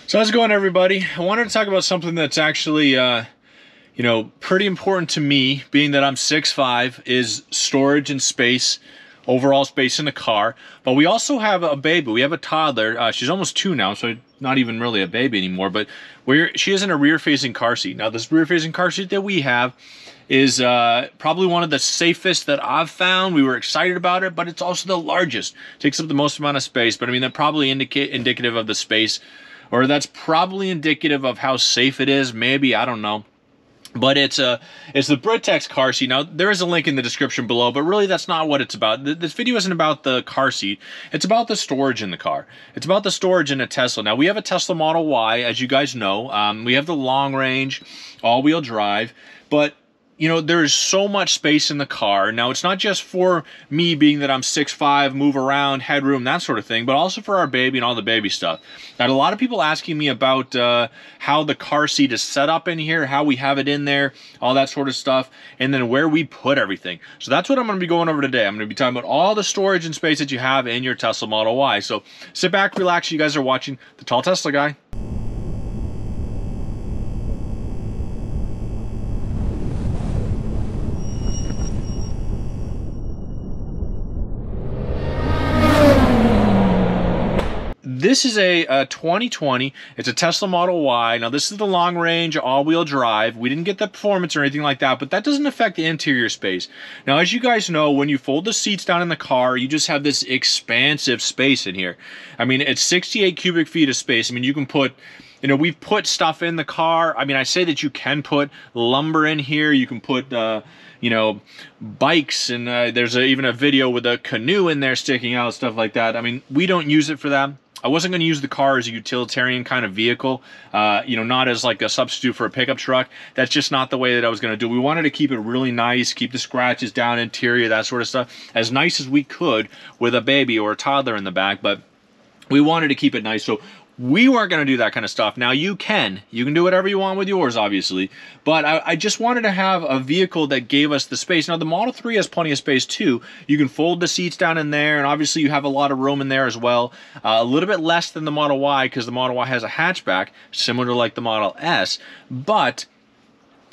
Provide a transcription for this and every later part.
So how's it going, everybody? I wanted to talk about something that's actually, pretty important to me, being that I'm 6'5", is storage and space, overall space in the car. But we also have a baby. We have a toddler. She's almost 2 now, so not even really a baby anymore. But she is in a rear-facing car seat. Now, this rear-facing car seat that we have is probably one of the safest that I've found. We were excited about it, but it's also the largest. It takes up the most amount of space. But I mean, that's probably indicative of the space. Or that's probably indicative of how safe it is. Maybe, I don't know. But it's the Britex car seat. Now, there is a link in the description below, but really that's not what it's about. This video isn't about the car seat. It's about the storage in the car. It's about the storage in a Tesla. Now, we have a Tesla Model Y, as you guys know. We have the long range, all-wheel drive, but there's so much space in the car. Now, it's not just for me, being that I'm 6'5", move around, headroom, that sort of thing, but also for our baby and all the baby stuff. I had a lot of people asking me about how the car seat is set up in here, how we have it in there, all that sort of stuff, and then where we put everything. So that's what I'm going to be going over today. I'm going to be talking about all the storage and space that you have in your Tesla Model Y. So sit back, relax. You guys are watching The Tall Tesla Guy. This is a 2020. It's a Tesla Model Y. Now, this is the long range, all-wheel drive. We didn't get the performance or anything like that, but that doesn't affect the interior space. Now, as you guys know, when you fold the seats down in the car, you just have this expansive space in here. I mean, it's 68 cubic feet of space. I mean, you can put... we've put stuff in the car. I mean, I say that you can put lumber in here. You can put, bikes, and there's even a video with a canoe in there sticking out, stuff like that. I mean, we don't use it for that. I wasn't going to use the car as a utilitarian kind of vehicle, not as like a substitute for a pickup truck. That's just not the way that I was going to do. We wanted to keep it really nice, keep the scratches down, interior, that sort of stuff, as nice as we could with a baby or a toddler in the back, but we wanted to keep it nice. So we weren't going to do that kind of stuff. Now, you can do whatever you want with yours, obviously, but I just wanted to have a vehicle that gave us the space. Now, the Model 3 has plenty of space too. You can fold the seats down in there, and obviously you have a lot of room in there as well. A little bit less than the Model Y, because the Model Y has a hatchback, similar to like the Model S, but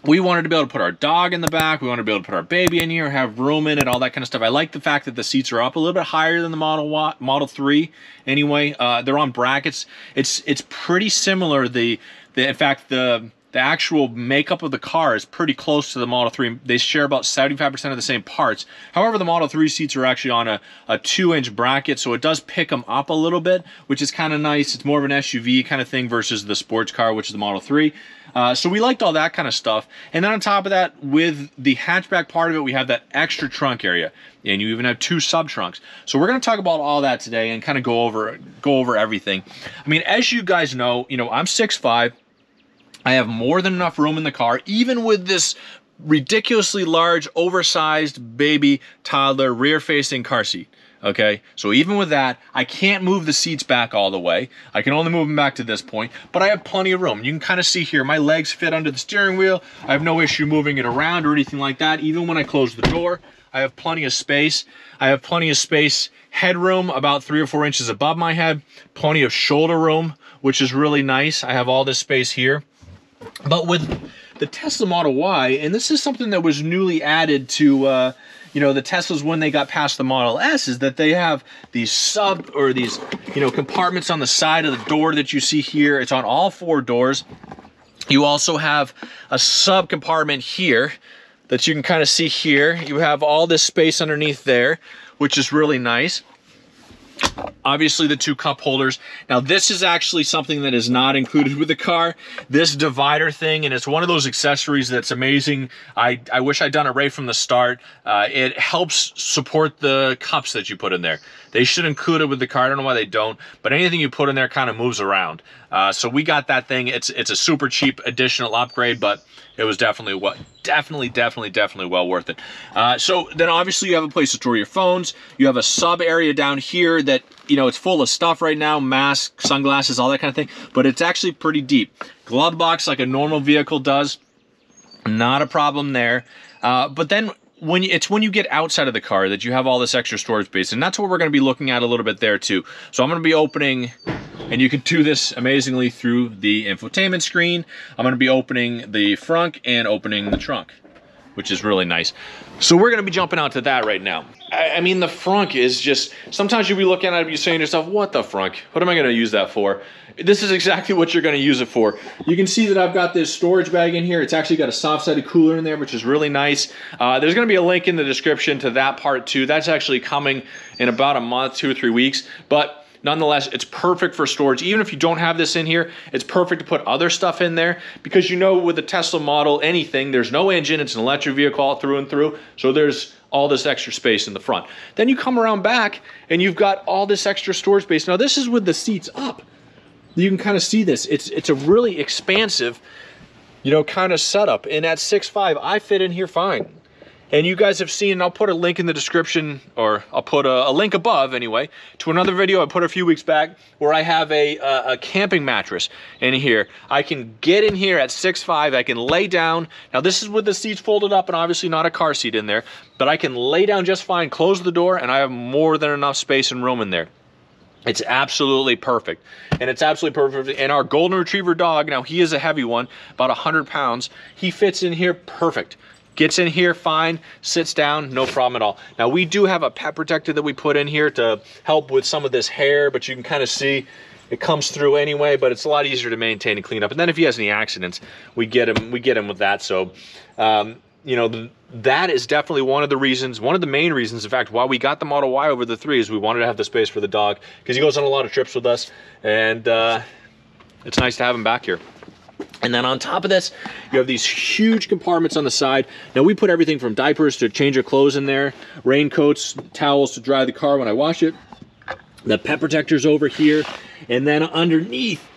we wanted to be able to put our dog in the back. We wanted to be able to put our baby in here, have room in it, all that kind of stuff. I like the fact that the seats are up a little bit higher than the Model 3 anyway. They're on brackets. It's pretty similar. In fact, the actual makeup of the car is pretty close to the Model 3. They share about 75% of the same parts. However, the Model 3 seats are actually on a 2-inch bracket, so it does pick them up a little bit, which is kind of nice. It's more of an SUV kind of thing versus the sports car, which is the Model 3. So we liked all that kind of stuff. And then on top of that, with the hatchback part of it, we have that extra trunk area. And you even have 2 sub-trunks. So we're going to talk about all that today and kind of go over everything. I mean, as you guys know, I'm 6'5". I have more than enough room in the car, even with this ridiculously large, oversized baby toddler rear-facing car seat. Okay, so even with that, I can't move the seats back all the way. I can only move them back to this point, but I have plenty of room. You can kind of see here, my legs fit under the steering wheel. I have no issue moving it around or anything like that. Even when I close the door, I have plenty of space. I have plenty of space, headroom about 3 or 4 inches above my head, plenty of shoulder room, which is really nice. I have all this space here. But with the Tesla Model Y, and this is something that was newly added to, the Teslas when they got past the Model S, is that they have these compartments on the side of the door that you see here. It's on all 4 doors. You also have a sub compartment here that you can kind of see here. You have all this space underneath there, which is really nice. Obviously, the 2 cup holders. Now, this is actually something that is not included with the car, this divider thing, and it's one of those accessories that's amazing. I wish I'd done it right from the start. It helps support the cups that you put in there. They should include it with the car. I don't know why they don't, but anything you put in there kind of moves around. So we got that thing. It's a super cheap additional upgrade, but it was definitely well worth it. So then obviously you have a place to store your phones. You have a sub area down here that, it's full of stuff right now, masks, sunglasses, all that kind of thing, but it's actually pretty deep. Glove box like a normal vehicle does, not a problem there. But then when you get outside of the car that you have all this extra storage space, and that's what we're going to be looking at a little bit there too. So I'm going to be opening, and you can do this amazingly through the infotainment screen. I'm going to be opening the front and opening the trunk, which is really nice. So we're going to be jumping out to that right now. I mean, the frunk is just, sometimes you'll be looking at it and you're saying to yourself, what the frunk? What am I going to use that for? This is exactly what you're going to use it for. You can see that I've got this storage bag in here. It's actually got a soft-sided cooler in there, which is really nice. There's going to be a link in the description to that part too. That's actually coming in about a month, 2 or 3 weeks. But nonetheless, it's perfect for storage. Even if you don't have this in here, it's perfect to put other stuff in there, because you know with the Tesla Model, anything, there's no engine, it's an electric vehicle all through and through, so there's all this extra space in the front. Then you come around back and you've got all this extra storage space. Now this is with the seats up. You can kind of see this. It's a really expansive, you know, kind of setup. And at 6'5", I fit in here fine. And you guys have seen, I'll put a link in the description, or I'll put a link above anyway, to another video I put a few weeks back where I have a camping mattress in here. I can get in here at 6'5", I can lay down. Now this is with the seats folded up and obviously not a car seat in there, but I can lay down just fine, close the door, and I have more than enough space and room in there. It's absolutely perfect, and it's absolutely perfect. And our golden retriever dog, now he is a heavy one, about 100 pounds. He fits in here perfect. Gets in here fine, sits down, no problem at all. Now we do have a pet protector that we put in here to help with some of this hair, but you can kind of see it comes through anyway, but it's a lot easier to maintain and clean up. And then if he has any accidents, we get him with that. So, you know, that is definitely one of the reasons, one of the main reasons, in fact, why we got the Model Y over the 3 is we wanted to have the space for the dog, because he goes on a lot of trips with us, and it's nice to have him back here. And then on top of this, you have these huge compartments on the side. Now we put everything from diapers to change your clothes in there, raincoats, towels to dry the car when I wash it, the pet protector's over here, and then underneath,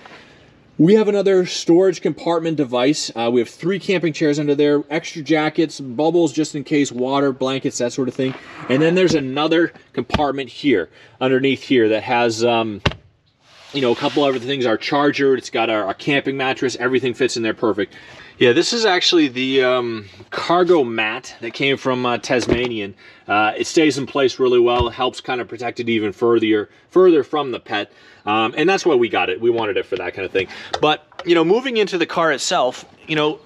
we have another storage compartment device. We have 3 camping chairs under there, extra jackets, bubbles just in case, water, blankets, that sort of thing. And then there's another compartment here, underneath here, that has, you know, a couple other things. Our charger, it's got our camping mattress, everything fits in there perfect. Yeah, this is actually the cargo mat that came from Tesmanian. It stays in place really well. It helps kind of protect it even further from the pet. And that's why we got it. We wanted it for that kind of thing. But, you know, moving into the car itself, you know,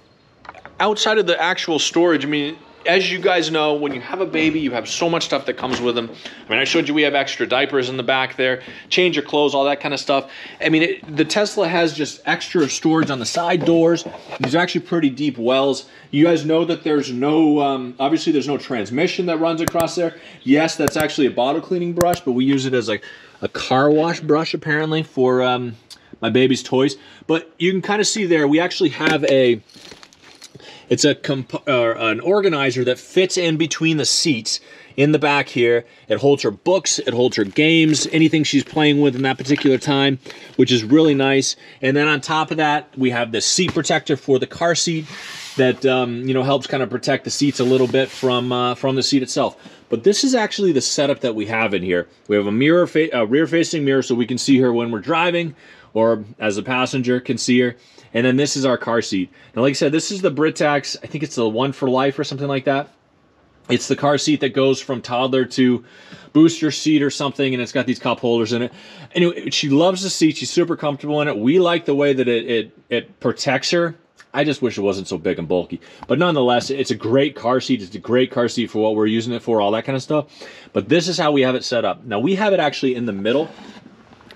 outside of the actual storage, I mean, as you guys know, when you have a baby, you have so much stuff that comes with them. I mean, I showed you we have extra diapers in the back there, change your clothes, all that kind of stuff. I mean, the Tesla has just extra storage on the side doors. These are actually pretty deep wells. You guys know that there's no, obviously there's no transmission that runs across there. Yes, that's actually a bottle cleaning brush, but we use it as like a car wash brush apparently for my baby's toys. But you can kind of see there, we actually have it's an organizer that fits in between the seats in the back here. It holds her books, it holds her games, anything she's playing with in that particular time, which is really nice. And then on top of that, we have the seat protector for the car seat that you know, helps kind of protect the seats a little bit from the seat itself. But this is actually the setup that we have in here. We have a rear-facing mirror so we can see her when we're driving, or as a passenger can see her. And then this is our car seat. Now, like I said, this is the Britax, I think it's the One for Life or something like that. It's the car seat that goes from toddler to booster seat or something, and it's got these cup holders in it. Anyway, she loves the seat. She's super comfortable in it. We like the way that it protects her. I just wish it wasn't so big and bulky. But nonetheless, it's a great car seat. It's a great car seat for what we're using it for, all that kind of stuff. But this is how we have it set up. Now, we have it actually in the middle,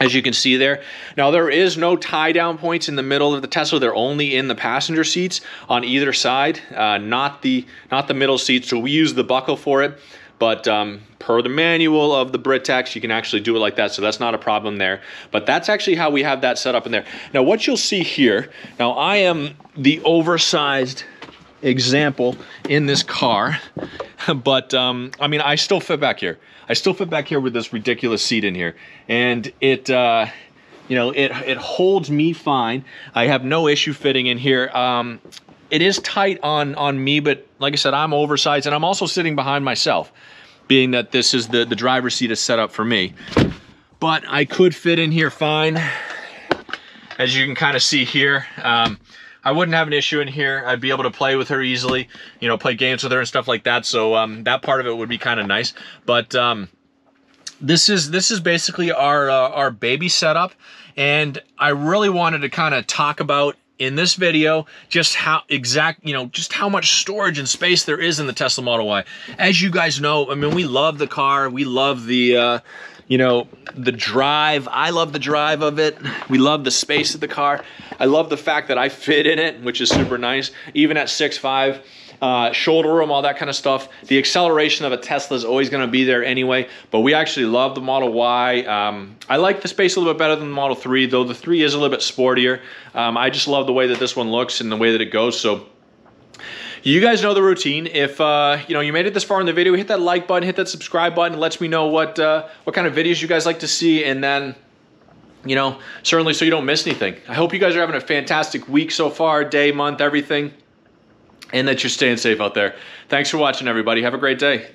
as you can see there. Now, there is no tie-down points in the middle of the Tesla. They're only in the passenger seats on either side, not the middle seat. So we use the buckle for it. But per the manual of the Britax, you can actually do it like that. So that's not a problem there. But that's actually how we have that set up in there. Now, what you'll see here, now I am the oversized example in this car. But, I mean, I still fit back here. I still fit back here with this ridiculous seat in here. And it, you know, it holds me fine. I have no issue fitting in here. It is tight on me, but like I said, I'm oversized, and I'm also sitting behind myself, being that this is the driver's seat is set up for me. But I could fit in here fine. As you can kind of see here, I wouldn't have an issue in here. I'd be able to play with her easily, you know, play games with her and stuff like that. So that part of it would be kind of nice. But this is basically our baby setup, and I really wanted to kind of talk about in this video just how just how much storage and space there is in the Tesla Model Y. As you guys know, I mean, we love the car. We love the you know, the drive. I love the drive of it. We love the space of the car. I love the fact that I fit in it, which is super nice, even at 6'5". Shoulder room, all that kind of stuff. The acceleration of a Tesla is always going to be there anyway, but we actually love the Model Y. I like the space a little bit better than the Model 3, though the 3 is a little bit sportier. I just love the way that this one looks and the way that it goes. So you guys know the routine. If you know, you made it this far in the video, hit that like button, hit that subscribe button. It lets me know what kind of videos you guys like to see, and then, you know, certainly so you don't miss anything. I hope you guys are having a fantastic week so far, day, month, everything, and that you're staying safe out there. Thanks for watching, everybody. Have a great day.